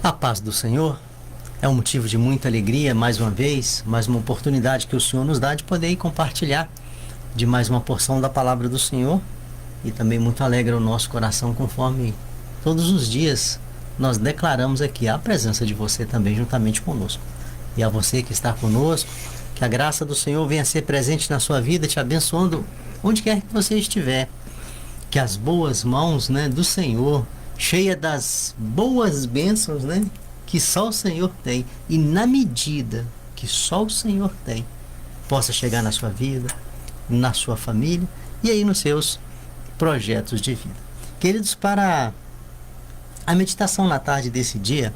A paz do Senhor é um motivo de muita alegria, mais uma vez, mais uma oportunidade que o Senhor nos dá de poder compartilhar de mais uma porção da palavra do Senhor, e também muito alegra o nosso coração conforme todos os dias nós declaramos aqui a presença de você também juntamente conosco. E a você que está conosco, que a graça do Senhor venha ser presente na sua vida, te abençoando onde quer que você estiver. Que as boas mãos, do Senhor, cheia das boas bênçãos, que só o Senhor tem, e na medida que só o Senhor tem, possa chegar na sua vida, na sua família e aí nos seus projetos de vida. Queridos, para a meditação na tarde desse dia,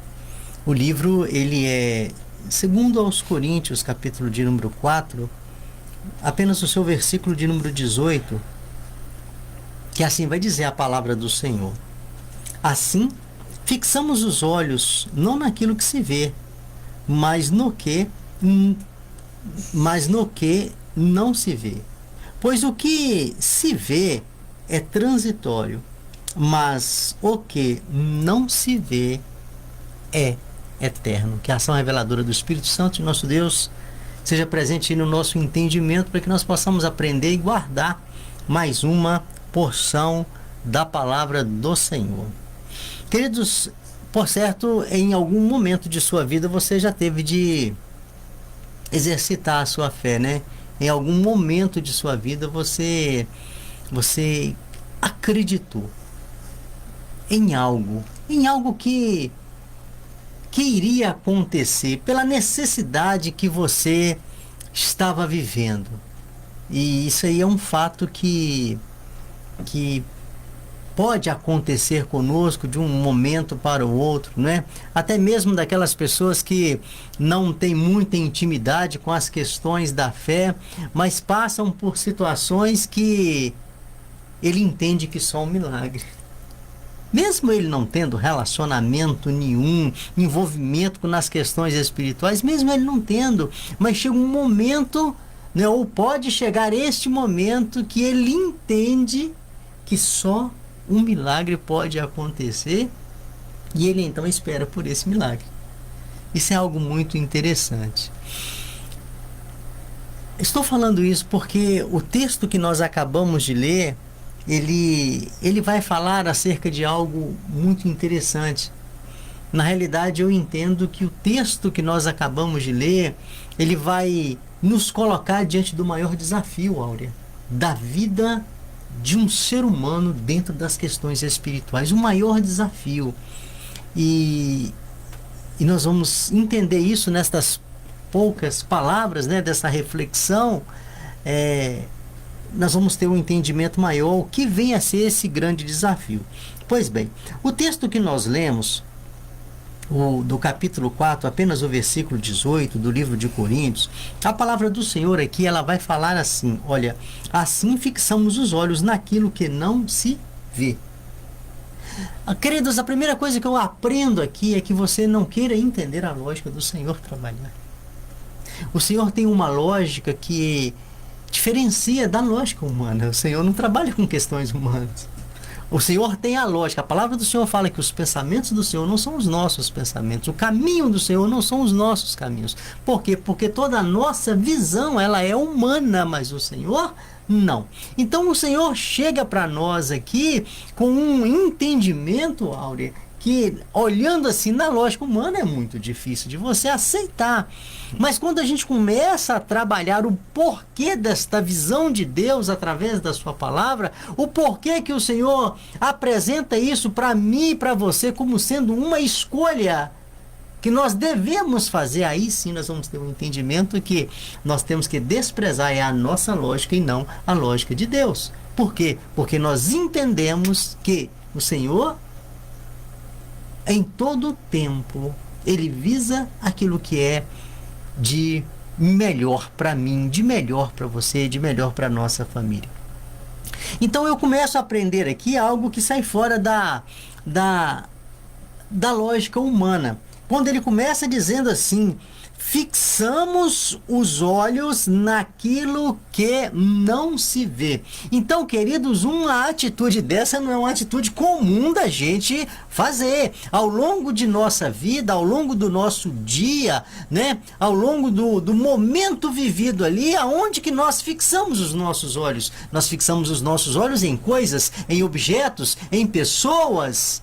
o livro ele é segundo aos Coríntios, capítulo de número 4, apenas o seu versículo de número 18, que assim vai dizer a palavra do Senhor. Assim, fixamos os olhos não naquilo que se vê, mas no que não se vê. Pois o que se vê é transitório, mas o que não se vê é eterno. Que a ação reveladora do Espírito Santo de nosso Deus seja presente no nosso entendimento, para que nós possamos aprender e guardar mais uma porção da palavra do Senhor. Queridos, por certo, em algum momento de sua vida você já teve de exercitar a sua fé, Em algum momento de sua vida você acreditou em algo que iria acontecer pela necessidade que você estava vivendo. E isso aí é um fato que pode acontecer conosco de um momento para o outro, Até mesmo daquelas pessoas que não têm muita intimidade com as questões da fé, mas passam por situações que ele entende que só um milagre. Mesmo ele não tendo relacionamento nenhum, envolvimento nas questões espirituais, mesmo ele não tendo, mas chega um momento, ou pode chegar este momento que ele entende que só um milagre pode acontecer, e ele então espera por esse milagre. Isso é algo muito interessante. Estou falando isso porque o texto que nós acabamos de ler, ele vai falar acerca de algo muito interessante. Na realidade, eu entendo que o texto que nós acabamos de ler, ele vai nos colocar diante do maior desafio, Áurea, da vida de um ser humano dentro das questões espirituais, o maior desafio. E nós vamos entender isso nestas poucas palavras, dessa reflexão. Nós vamos ter um entendimento maior o que vem a ser esse grande desafio. Pois bem, o texto que nós lemos, do capítulo 4, apenas o versículo 18 do livro de Coríntios, a palavra do Senhor aqui, ela vai falar assim, olha, assim fixamos os olhos naquilo que não se vê. Queridos, a primeira coisa que eu aprendo aqui é que você não queira entender a lógica do Senhor trabalhar. O Senhor tem uma lógica que diferencia da lógica humana. O Senhor não trabalha com questões humanas. O Senhor tem a lógica. A palavra do Senhor fala que os pensamentos do Senhor não são os nossos pensamentos. O caminho do Senhor não são os nossos caminhos. Por quê? Porque toda a nossa visão, ela é humana, mas o Senhor não. Então o Senhor chega para nós aqui com um entendimento, Áurea, que olhando assim na lógica humana é muito difícil de você aceitar. Mas quando a gente começa a trabalhar o porquê desta visão de Deus através da sua palavra, o porquê que o Senhor apresenta isso para mim e para você como sendo uma escolha que nós devemos fazer, aí sim nós vamos ter um entendimento que nós temos que desprezar a nossa lógica e não a lógica de Deus. Por quê? Porque nós entendemos que o Senhor, em todo tempo, ele visa aquilo que é de melhor para mim, de melhor para você, de melhor para nossa família. Então eu começo a aprender aqui algo que sai fora da lógica humana. Quando ele começa dizendo assim, fixamos os olhos naquilo que não se vê. Então, queridos, uma atitude dessa não é uma atitude comum da gente fazer. Ao longo de nossa vida, ao longo do nosso dia, né? Ao longo do momento vivido ali, aonde que nós fixamos os nossos olhos? Nós fixamos os nossos olhos em coisas, em objetos, em pessoas.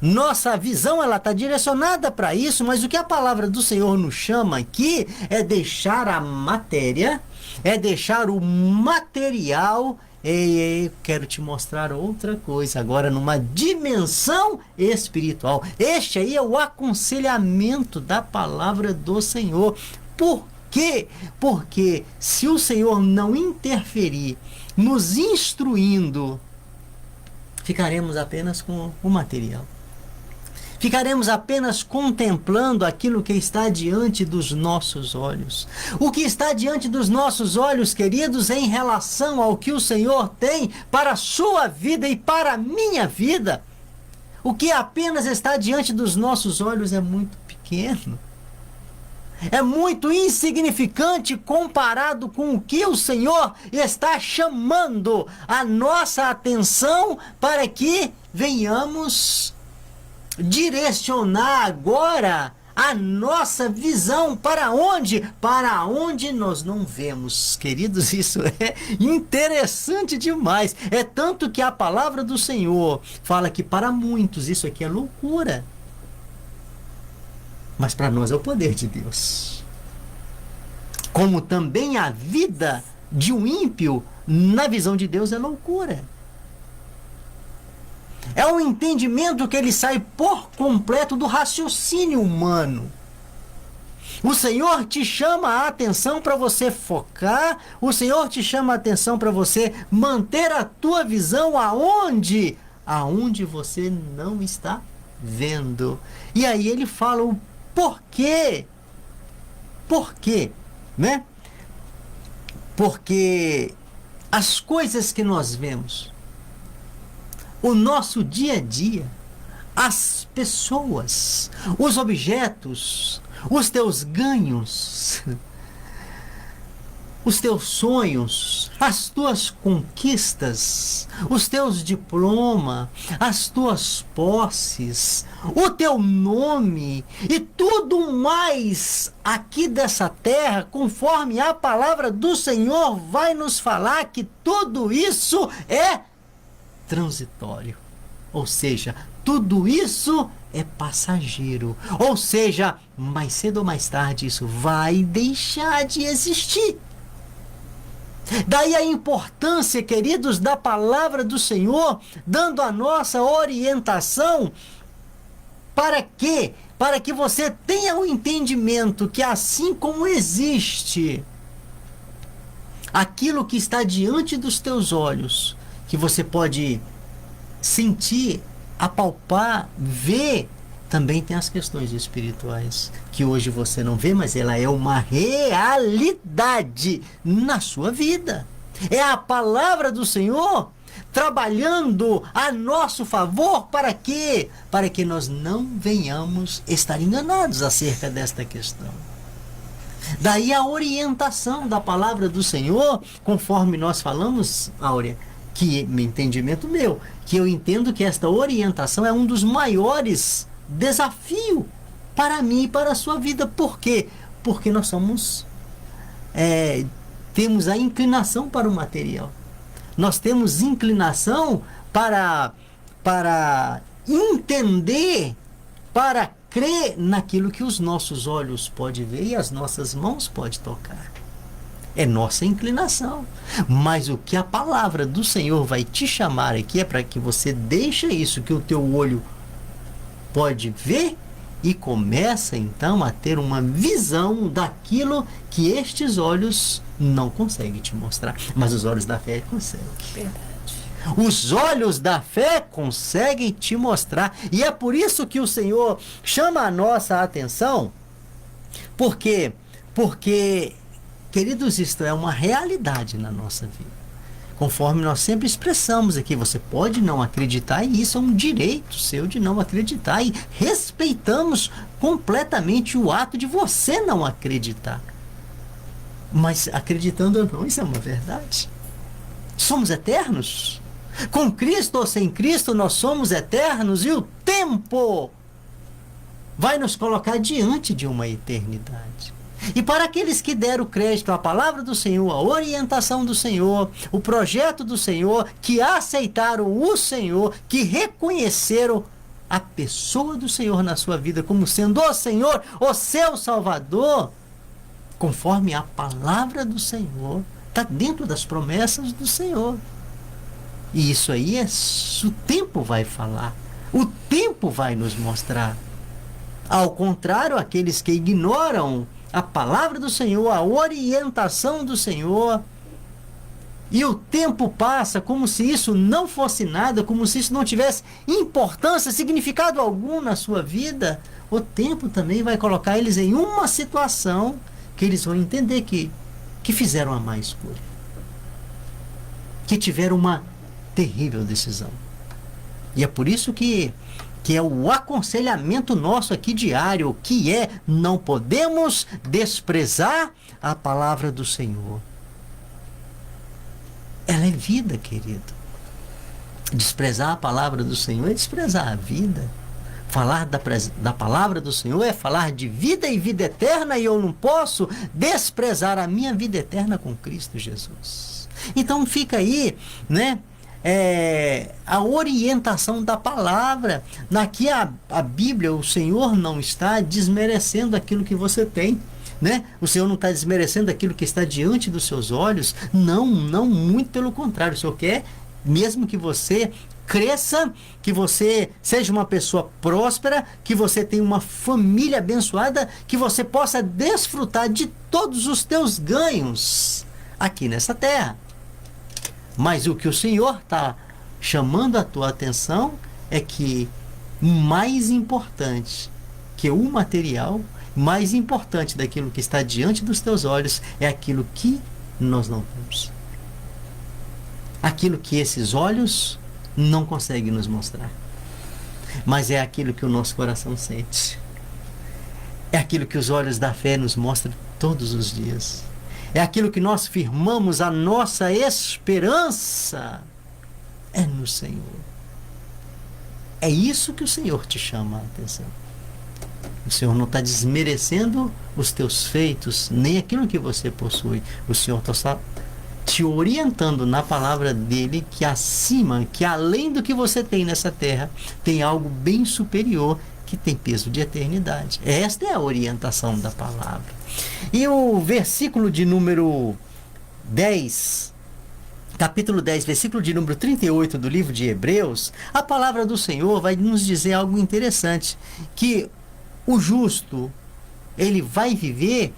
Nossa visão, ela está direcionada para isso, mas o que a palavra do Senhor nos chama aqui é deixar a matéria, é deixar o material. E quero te mostrar outra coisa agora, numa dimensão espiritual. Este aí é o aconselhamento da palavra do Senhor. Por quê? Porque se o Senhor não interferir, nos instruindo, ficaremos apenas com o material. Ficaremos apenas contemplando aquilo que está diante dos nossos olhos. O que está diante dos nossos olhos, queridos, em relação ao que o Senhor tem para a sua vida e para a minha vida, o que apenas está diante dos nossos olhos é muito pequeno. É muito insignificante comparado com o que o Senhor está chamando a nossa atenção para que venhamos direcionar agora a nossa visão para onde? Para onde nós não vemos. Queridos, isso é interessante demais. É tanto que a palavra do Senhor fala que para muitos isso aqui é loucura. Mas para nós é o poder de Deus. Como também a vida de um ímpio, na visão de Deus, é loucura. É um entendimento que ele sai por completo do raciocínio humano. O Senhor te chama a atenção para você focar, o Senhor te chama a atenção para você manter a tua visão aonde? Aonde você não está vendo. E aí ele fala o porquê. Por quê? Né? Porque as coisas que nós vemos, o nosso dia a dia, as pessoas, os objetos, os teus ganhos, os teus sonhos, as tuas conquistas, os teus diplomas, as tuas posses, o teu nome e tudo mais aqui dessa terra, conforme a palavra do Senhor vai nos falar que tudo isso é transitório. Ou seja, tudo isso é passageiro. Ou seja, mais cedo ou mais tarde isso vai deixar de existir. Daí a importância, queridos, da palavra do Senhor, dando a nossa orientação para quê? Para que você tenha o entendimento que assim como existe aquilo que está diante dos teus olhos, que você pode sentir, apalpar, ver, também tem as questões espirituais, que hoje você não vê, mas ela é uma realidade na sua vida. É a palavra do Senhor trabalhando a nosso favor para quê? Para que nós não venhamos estar enganados acerca desta questão. Daí a orientação da palavra do Senhor, conforme nós falamos, Áurea, que entendimento meu, que eu entendo que esta orientação é um dos maiores desafios para mim e para a sua vida. Por quê? Porque nós temos a inclinação para o material. Nós temos inclinação para entender, para crer naquilo que os nossos olhos podem ver e as nossas mãos podem tocar. É nossa inclinação. Mas o que a palavra do Senhor vai te chamar aqui é para que você deixe isso que o teu olho pode ver e começa então a ter uma visão daquilo que estes olhos não conseguem te mostrar. Mas os olhos da fé conseguem. Verdade. Os olhos da fé conseguem te mostrar. E é por isso que o Senhor chama a nossa atenção. Por quê? Porque, queridos, isto é uma realidade na nossa vida. Conforme nós sempre expressamos aqui, você pode não acreditar e isso é um direito seu de não acreditar e respeitamos completamente o ato de você não acreditar. Mas acreditando ou não, isso é uma verdade. Somos eternos. Com Cristo ou sem Cristo, nós somos eternos e o tempo vai nos colocar diante de uma eternidade. E para aqueles que deram crédito à palavra do Senhor, à orientação do Senhor, o projeto do Senhor, que aceitaram o Senhor, que reconheceram a pessoa do Senhor na sua vida como sendo o Senhor, o seu Salvador, conforme a palavra do Senhor, está dentro das promessas do Senhor. E isso aí o tempo vai falar, o tempo vai nos mostrar. Ao contrário, aqueles que ignoram a palavra do Senhor, a orientação do Senhor, e o tempo passa como se isso não fosse nada, como se isso não tivesse importância, significado algum na sua vida, o tempo também vai colocar eles em uma situação que eles vão entender que fizeram a má escolha, que tiveram uma terrível decisão. E é por isso que é o aconselhamento nosso aqui diário, que é: não podemos desprezar a palavra do Senhor. Ela é vida, querido. Desprezar a palavra do Senhor é desprezar a vida. Falar da palavra do Senhor é falar de vida e vida eterna, e eu não posso desprezar a minha vida eterna com Cristo Jesus. Então fica aí, né? A orientação da palavra. Aqui a Bíblia, o Senhor não está desmerecendo aquilo que você tem, né? O Senhor não está desmerecendo aquilo que está diante dos seus olhos. Não, muito pelo contrário. O Senhor quer mesmo que você cresça, que você seja uma pessoa próspera, que você tenha uma família abençoada, que você possa desfrutar de todos os teus ganhos aqui nessa terra. Mas o que o Senhor está chamando a tua atenção é que mais importante que o material, mais importante daquilo que está diante dos teus olhos, é aquilo que nós não vemos. Aquilo que esses olhos não conseguem nos mostrar. Mas é aquilo que o nosso coração sente. É aquilo que os olhos da fé nos mostram todos os dias. É aquilo que nós firmamos a nossa esperança. É no Senhor. É isso que o Senhor te chama a atenção. O Senhor não está desmerecendo os teus feitos, nem aquilo que você possui. O Senhor está te orientando na palavra dele que acima, que além do que você tem nessa terra, tem algo bem superior que tem peso de eternidade. Esta é a orientação da palavra. E o versículo de número 10, capítulo 10, versículo de número 38 do livro de Hebreus, a palavra do Senhor vai nos dizer algo interessante, que o justo, ele vai viver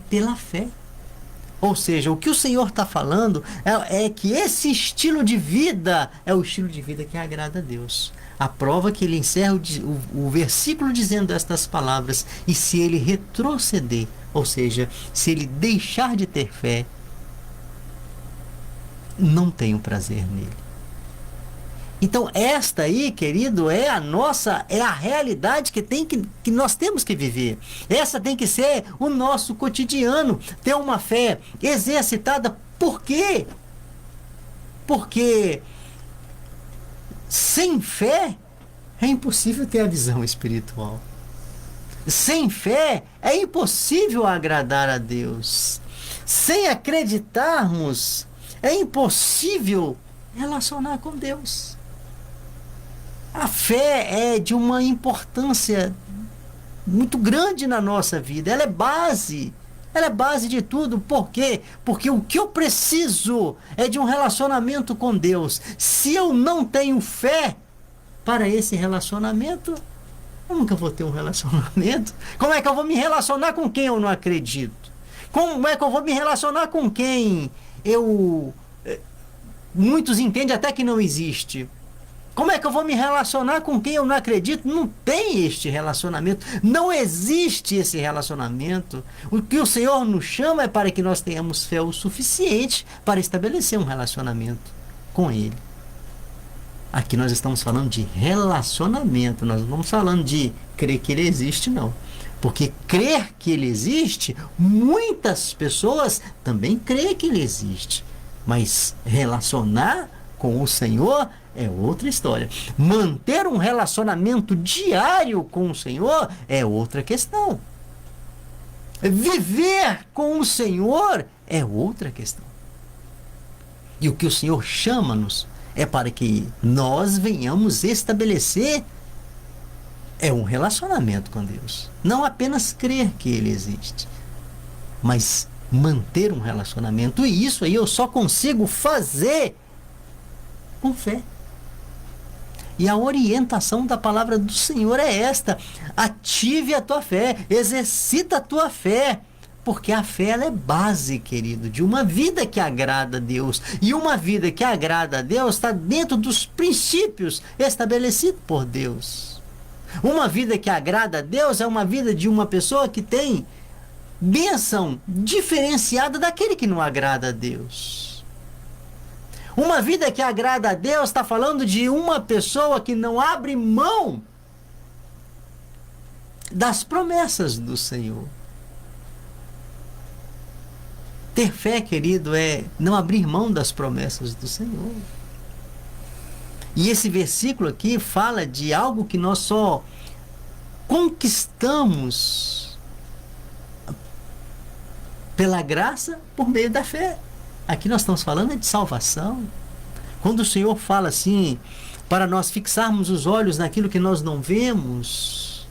pela fé. Ou seja, o que o Senhor está falando é que esse estilo de vida é o estilo de vida que agrada a Deus. A prova que ele encerra o versículo dizendo estas palavras: e se ele retroceder, ou seja, se ele deixar de ter fé, não tenho prazer nele. Então esta aí, querido, é a realidade que nós temos que viver. Essa tem que ser o nosso cotidiano. Ter uma fé exercitada. Por quê? Porque sem fé é impossível ter a visão espiritual. Sem fé é impossível agradar a Deus. Sem acreditarmos é impossível relacionar com Deus. A fé é de uma importância muito grande na nossa vida. Ela é base. Ela é base de tudo. Por quê? Porque o que eu preciso é de um relacionamento com Deus. Se eu não tenho fé para esse relacionamento, eu nunca vou ter um relacionamento. Como é que eu vou me relacionar com quem eu não acredito? Como é que eu vou me relacionar com quem muitos entendem até que não existe? Como é que eu vou me relacionar com quem eu não acredito? Não tem este relacionamento. Não existe esse relacionamento. O que o Senhor nos chama é para que nós tenhamos fé o suficiente para estabelecer um relacionamento com Ele. Aqui nós estamos falando de relacionamento. Nós não estamos falando de crer que Ele existe, não. Porque crer que Ele existe, muitas pessoas também creem que Ele existe. Mas relacionar com o Senhor é outra história. Manter um relacionamento diário com o Senhor é outra questão. Viver com o Senhor é outra questão. E o que o Senhor chama-nos é para que nós venhamos estabelecer um relacionamento com Deus. Não apenas crer que Ele existe, mas manter um relacionamento. E isso aí eu só consigo fazer com fé. E a orientação da palavra do Senhor é esta: ative a tua fé, exercita a tua fé, porque a fé ela é base, querido, de uma vida que agrada a Deus. E uma vida que agrada a Deus está dentro dos princípios estabelecidos por Deus. Uma vida que agrada a Deus é uma vida de uma pessoa que tem bênção diferenciada daquele que não agrada a Deus. Uma vida que agrada a Deus está falando de uma pessoa que não abre mão das promessas do Senhor. Ter fé, querido, é não abrir mão das promessas do Senhor. E esse versículo aqui fala de algo que nós só conquistamos pela graça por meio da fé. Aqui nós estamos falando de salvação. Quando o Senhor fala assim, para nós fixarmos os olhos naquilo que nós não vemos,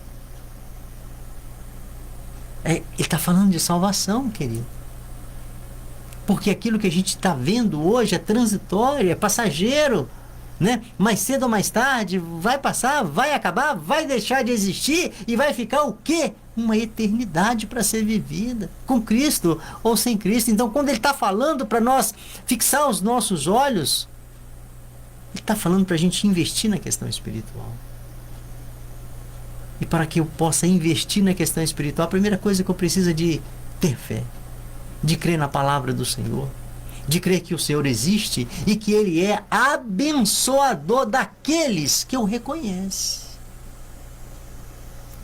Ele está falando de salvação, querido. Porque aquilo que a gente está vendo hoje é transitório, é passageiro, né? Mais cedo ou mais tarde vai passar, vai acabar, vai deixar de existir e vai ficar o quê? Uma eternidade para ser vivida, com Cristo ou sem Cristo. Então, quando Ele está falando para nós fixar os nossos olhos, Ele está falando para a gente investir na questão espiritual. E para que eu possa investir na questão espiritual, a primeira coisa que eu preciso é de ter fé, de crer na palavra do Senhor, de crer que o Senhor existe e que Ele é abençoador daqueles que o reconhecem.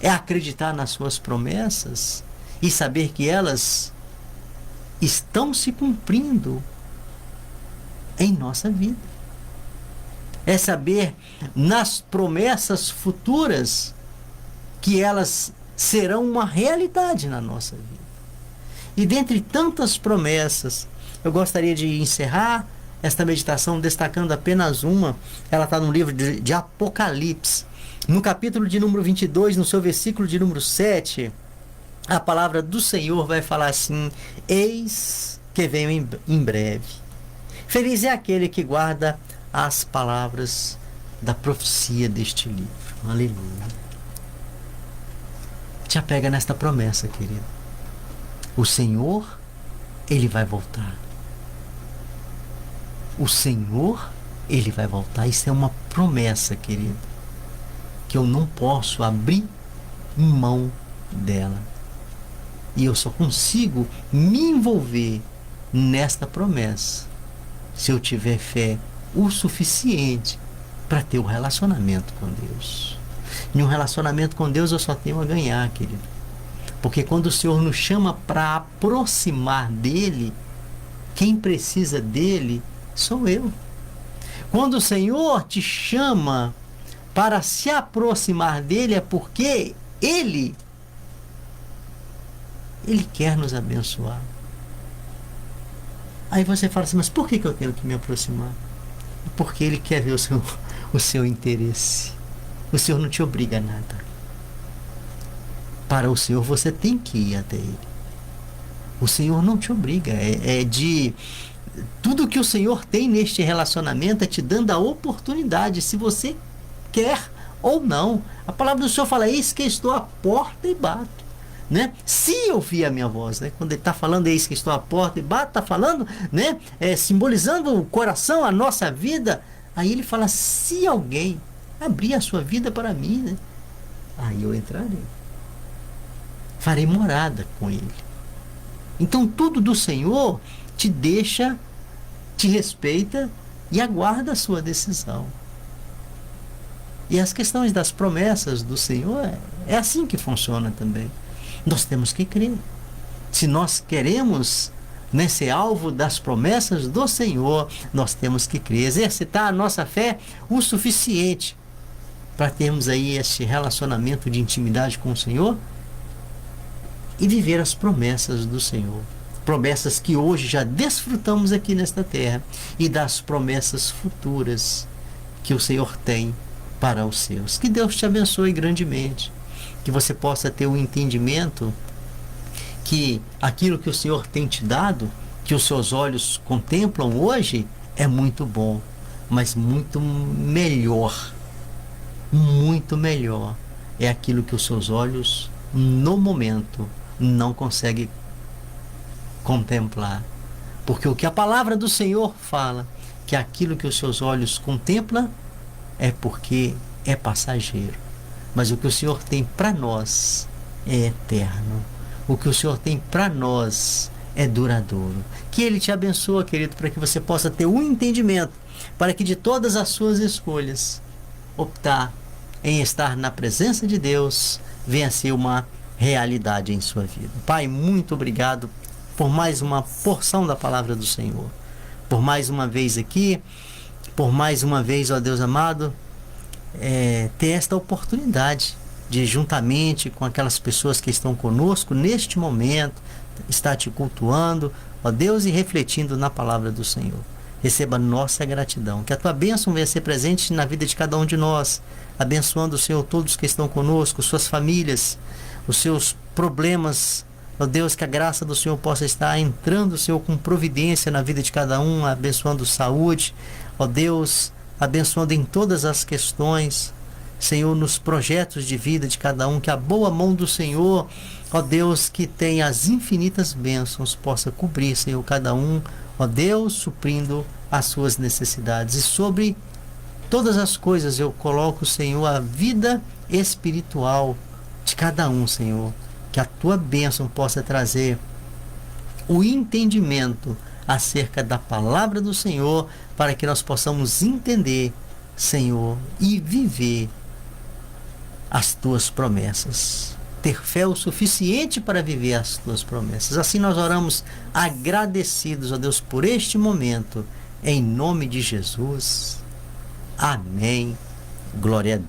É acreditar nas suas promessas e saber que elas estão se cumprindo em nossa vida. É saber nas promessas futuras que elas serão uma realidade na nossa vida. E dentre tantas promessas, eu gostaria de encerrar esta meditação destacando apenas uma. Ela está no livro de Apocalipse. No capítulo de número 22, no seu versículo de número 7, a palavra do Senhor vai falar assim: eis que venho em breve. Feliz é aquele que guarda as palavras da profecia deste livro. Aleluia. Te apega nesta promessa, querido. O Senhor, Ele vai voltar. O Senhor, Ele vai voltar. Isso é uma promessa, querido, que eu não posso abrir mão dela. E eu só consigo me envolver nesta promessa se eu tiver fé o suficiente para ter um relacionamento com Deus. Em um relacionamento com Deus eu só tenho a ganhar, querido. Porque quando o Senhor nos chama para aproximar dEle, quem precisa dEle sou eu. Quando o Senhor te chama para se aproximar dEle, é porque Ele quer nos abençoar. Aí você fala assim, mas por que eu tenho que me aproximar? Porque Ele quer ver o seu interesse. O Senhor não te obriga a nada. Para o Senhor você tem que ir até Ele. O Senhor não te obriga. Tudo que o Senhor tem neste relacionamento é te dando a oportunidade, se você quer ou não. A palavra do Senhor fala: eis que estou à porta e bato. Né? Se ouvir a minha voz, né? Quando Ele está falando eis que estou à porta e bato, está falando, né? Simbolizando o coração, a nossa vida, Aí ele fala: se alguém abrir a sua vida para mim, né, aí eu entrarei. Farei morada com ele. Então tudo do Senhor te deixa, te respeita e aguarda a sua decisão. E as questões das promessas do Senhor é assim que funciona também. Nós temos que crer. Se nós queremos, né, ser alvo das promessas do Senhor, nós temos que crer, exercitar a nossa fé o suficiente para termos aí este relacionamento de intimidade com o Senhor e viver as promessas do Senhor. Promessas que hoje já desfrutamos aqui nesta terra e das promessas futuras que o Senhor tem para os seus. Que Deus te abençoe grandemente. Que você possa ter o entendimento que aquilo que o Senhor tem te dado, que os seus olhos contemplam hoje, é muito bom, mas muito melhor é aquilo que os seus olhos no momento não conseguem contemplar. Porque o que a palavra do Senhor fala, que aquilo que os seus olhos contemplam é porque é passageiro, mas o que o Senhor tem para nós é eterno. O que o Senhor tem para nós é duradouro. Que Ele te abençoe, querido, para que você possa ter um entendimento, para que de todas as suas escolhas, optar em estar na presença de Deus venha a ser uma realidade em sua vida. Pai, muito obrigado por mais uma porção da palavra do Senhor, por mais uma vez aqui, por mais uma vez, ó Deus amado, ter esta oportunidade de, juntamente com aquelas pessoas que estão conosco neste momento, estar te cultuando, ó Deus, e refletindo na palavra do Senhor. Receba nossa gratidão, que a tua bênção venha ser presente na vida de cada um de nós, abençoando, Senhor, todos que estão conosco, suas famílias, os seus problemas, ó Deus, que a graça do Senhor possa estar entrando, Senhor, com providência na vida de cada um, abençoando saúde, ó Deus, abençoando em todas as questões, Senhor, nos projetos de vida de cada um, que a boa mão do Senhor, ó Deus, que tem as infinitas bênçãos, possa cobrir, Senhor, cada um, ó Deus, suprindo as suas necessidades. E sobre todas as coisas eu coloco, Senhor, a vida espiritual de cada um, Senhor, que a tua bênção possa trazer o entendimento acerca da palavra do Senhor, para que nós possamos entender, Senhor, e viver as tuas promessas. Ter fé o suficiente para viver as tuas promessas. Assim nós oramos agradecidos, ó Deus, por este momento. Em nome de Jesus. Amém. Glória a Deus.